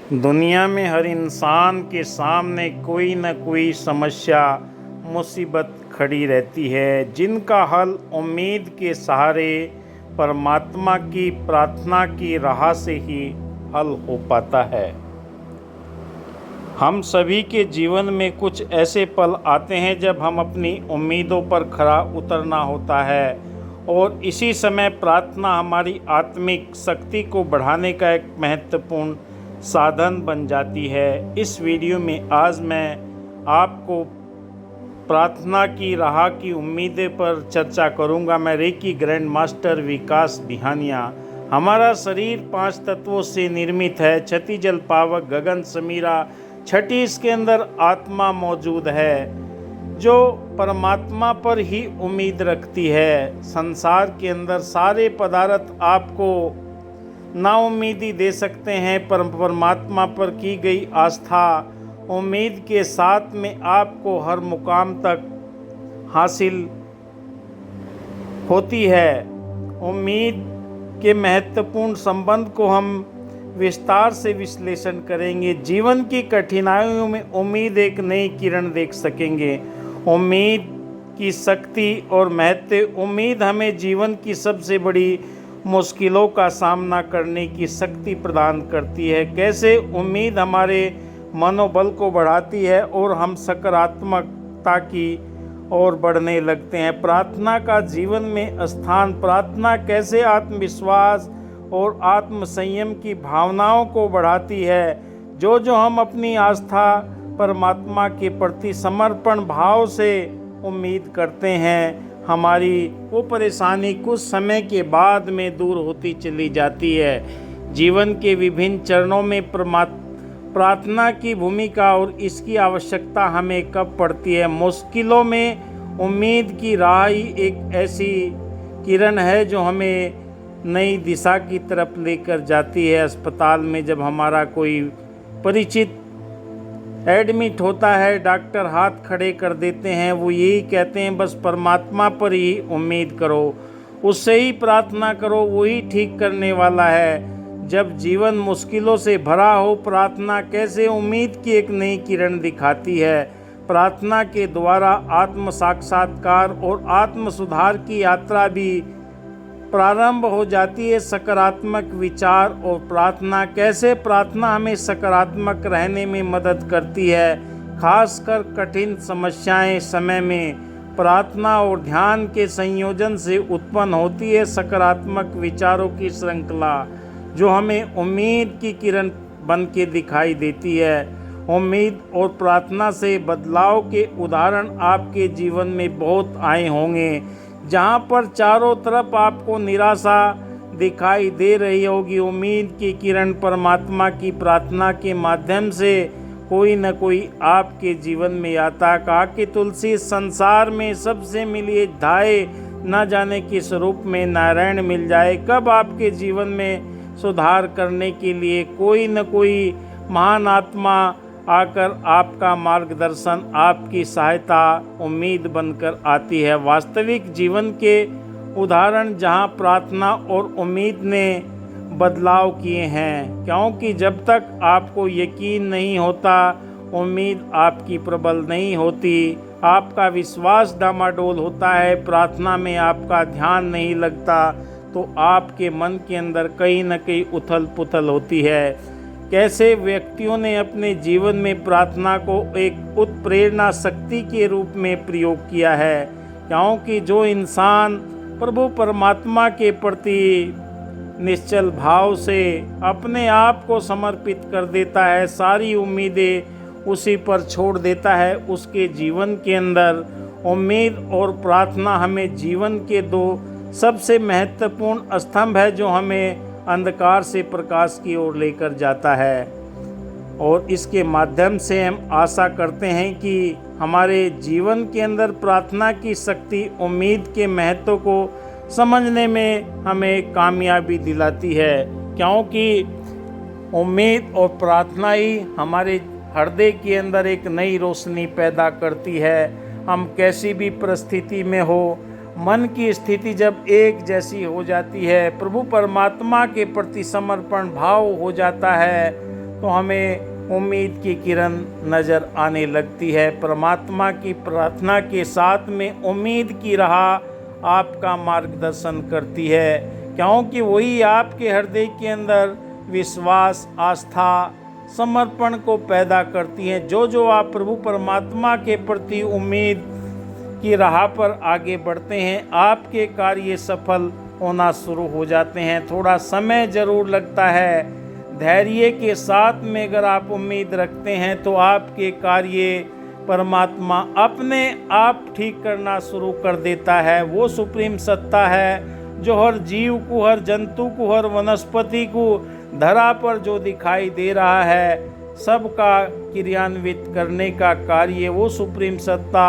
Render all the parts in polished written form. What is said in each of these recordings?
दुनिया में हर इंसान के सामने कोई न कोई समस्या मुसीबत खड़ी रहती है, जिनका हल उम्मीद के सहारे परमात्मा की प्रार्थना की राह से ही हल हो पाता है। हम सभी के जीवन में कुछ ऐसे पल आते हैं जब हम अपनी उम्मीदों पर खरा उतरना होता है, और इसी समय प्रार्थना हमारी आत्मिक शक्ति को बढ़ाने का एक महत्वपूर्ण साधन बन जाती है। इस वीडियो में आज मैं आपको प्रार्थना की राह की उम्मीदें पर चर्चा करूंगा। मैं रेकी ग्रैंड मास्टर विकास बिहानिया। हमारा शरीर 5 तत्वों से निर्मित है: छठी जल पावक, गगन समीरा, छठी इसके अंदर आत्मा मौजूद है जो परमात्मा पर ही उम्मीद रखती है। संसार के अंदर सारे पदार्थ आपको नाउम्मीदी दे सकते हैं, पर परमात्मा पर की गई आस्था उम्मीद के साथ में आपको हर मुकाम तक हासिल होती है। उम्मीद के महत्वपूर्ण संबंध को हम विस्तार से विश्लेषण करेंगे। जीवन की कठिनाइयों में उम्मीद एक नई किरण देख सकेंगे। उम्मीद की शक्ति और महत्व। उम्मीद हमें जीवन की सबसे बड़ी मुश्किलों का सामना करने की शक्ति प्रदान करती है। कैसे उम्मीद हमारे मनोबल को बढ़ाती है और हम सकारात्मकता की ओर बढ़ने लगते हैं। प्रार्थना का जीवन में स्थान। प्रार्थना कैसे आत्मविश्वास और आत्मसंयम की भावनाओं को बढ़ाती है। जो हम अपनी आस्था परमात्मा के प्रति समर्पण भाव से उम्मीद करते हैं, हमारी वो परेशानी कुछ समय के बाद में दूर होती चली जाती है। जीवन के विभिन्न चरणों में प्रार्थना की भूमिका और इसकी आवश्यकता हमें कब पड़ती है। मुश्किलों में उम्मीद की राह ही एक ऐसी किरण है जो हमें नई दिशा की तरफ लेकर जाती है। अस्पताल में जब हमारा कोई परिचित एडमिट होता है, डॉक्टर हाथ खड़े कर देते हैं, वो यही कहते हैं बस परमात्मा पर ही उम्मीद करो, उससे ही प्रार्थना करो, वो ही ठीक करने वाला है। जब जीवन मुश्किलों से भरा हो, प्रार्थना कैसे उम्मीद की एक नई किरण दिखाती है। प्रार्थना के द्वारा आत्म साक्षात्कार और आत्म सुधार की यात्रा भी प्रारंभ हो जाती है। सकारात्मक विचार और प्रार्थना कैसे प्रार्थना हमें सकारात्मक रहने में मदद करती है, खासकर कठिन समस्याएं समय में। प्रार्थना और ध्यान के संयोजन से उत्पन्न होती है सकारात्मक विचारों की श्रृंखला, जो हमें उम्मीद की किरण बन के दिखाई देती है। उम्मीद और प्रार्थना से बदलाव के उदाहरण आपके जीवन में बहुत आए होंगे। जहाँ पर चारों तरफ आपको निराशा दिखाई दे रही होगी, उम्मीद की किरण परमात्मा की प्रार्थना के माध्यम से कोई न कोई आपके जीवन में आता। कहा कि तुलसी संसार में सबसे मिली धाये, न जाने किस रूप में नारायण मिल जाए। कब आपके जीवन में सुधार करने के लिए कोई न कोई महान आत्मा आकर आपका मार्गदर्शन, आपकी सहायता उम्मीद बनकर आती है। वास्तविक जीवन के उदाहरण जहां प्रार्थना और उम्मीद ने बदलाव किए हैं, क्योंकि जब तक आपको यकीन नहीं होता, उम्मीद आपकी प्रबल नहीं होती, आपका विश्वास डामाडोल होता है, प्रार्थना में आपका ध्यान नहीं लगता, तो आपके मन के अंदर कहीं न कहीं उथल पुथल होती है। कैसे व्यक्तियों ने अपने जीवन में प्रार्थना को एक उत्प्रेरणा शक्ति के रूप में प्रयोग किया है, क्योंकि जो इंसान प्रभु परमात्मा के प्रति निश्चल भाव से अपने आप को समर्पित कर देता है, सारी उम्मीदें उसी पर छोड़ देता है, उसके जीवन के अंदर उम्मीद और प्रार्थना हमें जीवन के 2 सबसे महत्वपूर्ण स्तंभ है, जो हमें अंधकार से प्रकाश की ओर लेकर जाता है। और इसके माध्यम से हम आशा करते हैं कि हमारे जीवन के अंदर प्रार्थना की शक्ति उम्मीद के महत्व को समझने में हमें कामयाबी दिलाती है, क्योंकि उम्मीद और प्रार्थना ही हमारे हृदय के अंदर एक नई रोशनी पैदा करती है। हम कैसी भी परिस्थिति में हो, मन की स्थिति जब एक जैसी हो जाती है, प्रभु परमात्मा के प्रति समर्पण भाव हो जाता है, तो हमें उम्मीद की किरण नज़र आने लगती है। परमात्मा की प्रार्थना के साथ में उम्मीद की राह आपका मार्गदर्शन करती है, क्योंकि वही आपके हृदय के अंदर विश्वास, आस्था, समर्पण को पैदा करती हैं। जो आप प्रभु परमात्मा के प्रति उम्मीद की राह पर आगे बढ़ते हैं, आपके कार्य सफल होना शुरू हो जाते हैं। थोड़ा समय ज़रूर लगता है, धैर्य के साथ में अगर आप उम्मीद रखते हैं तो आपके कार्य परमात्मा अपने आप ठीक करना शुरू कर देता है। वो सुप्रीम सत्ता है जो हर जीव को, हर जंतु को, हर वनस्पति को धरा पर जो दिखाई दे रहा है, सबका क्रियान्वित करने का कार्य वो सुप्रीम सत्ता,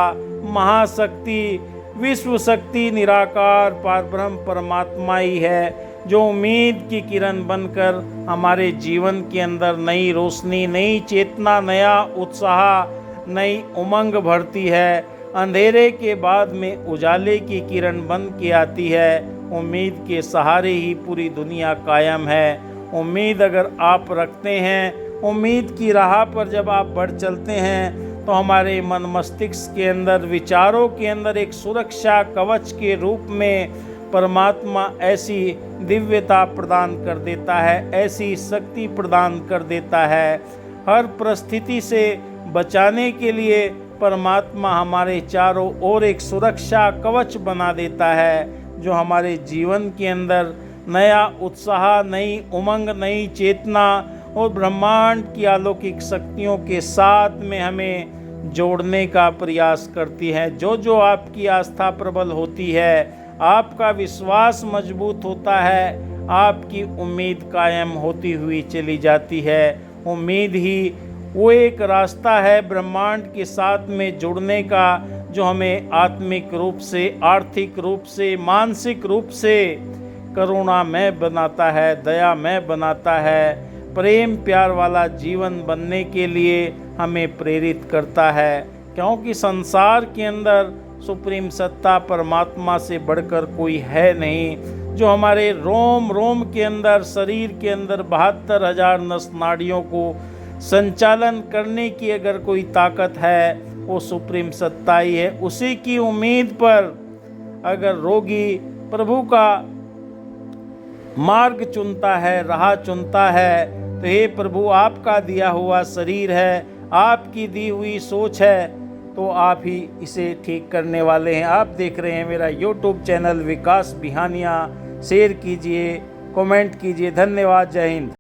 महाशक्ति, विश्व शक्ति, निराकार परब्रह्म परमात्मा ही है, जो उम्मीद की किरण बनकर हमारे जीवन के अंदर नई रोशनी, नई चेतना, नया उत्साह, नई उमंग भरती है। अंधेरे के बाद में उजाले की किरण बन के आती है। उम्मीद के सहारे ही पूरी दुनिया कायम है। उम्मीद अगर आप रखते हैं, उम्मीद की राह पर जब आप बढ़ चलते हैं, तो हमारे मन मस्तिष्क के अंदर, विचारों के अंदर एक सुरक्षा कवच के रूप में परमात्मा ऐसी दिव्यता प्रदान कर देता है, ऐसी शक्ति प्रदान कर देता है। हर परिस्थिति से बचाने के लिए परमात्मा हमारे चारों ओर एक सुरक्षा कवच बना देता है, जो हमारे जीवन के अंदर नया उत्साह, नई उमंग, नई चेतना और ब्रह्मांड की अलौकिक शक्तियों के साथ में हमें जोड़ने का प्रयास करती है। जो आपकी आस्था प्रबल होती है, आपका विश्वास मजबूत होता है, आपकी उम्मीद कायम होती हुई चली जाती है। उम्मीद ही वो एक रास्ता है ब्रह्मांड के साथ में जुड़ने का, जो हमें आत्मिक रूप से, आर्थिक रूप से, मानसिक रूप से करुणामय बनाता है, दयामय बनाता है, प्रेम प्यार वाला जीवन बनने के लिए हमें प्रेरित करता है। क्योंकि संसार के अंदर सुप्रीम सत्ता परमात्मा से बढ़कर कोई है नहीं, जो हमारे रोम रोम के अंदर, शरीर के अंदर 72,000 नस नाड़ियों को संचालन करने की अगर कोई ताकत है, वो सुप्रीम सत्ता ही है। उसी की उम्मीद पर अगर रोगी प्रभु का मार्ग चुनता है, राह चुनता है, तो हे प्रभु, आपका दिया हुआ शरीर है, आपकी दी हुई सोच है, तो आप ही इसे ठीक करने वाले हैं। आप देख रहे हैं मेरा YouTube चैनल विकास बिहानिया। शेयर कीजिए, कमेंट कीजिए। धन्यवाद। जय हिंद।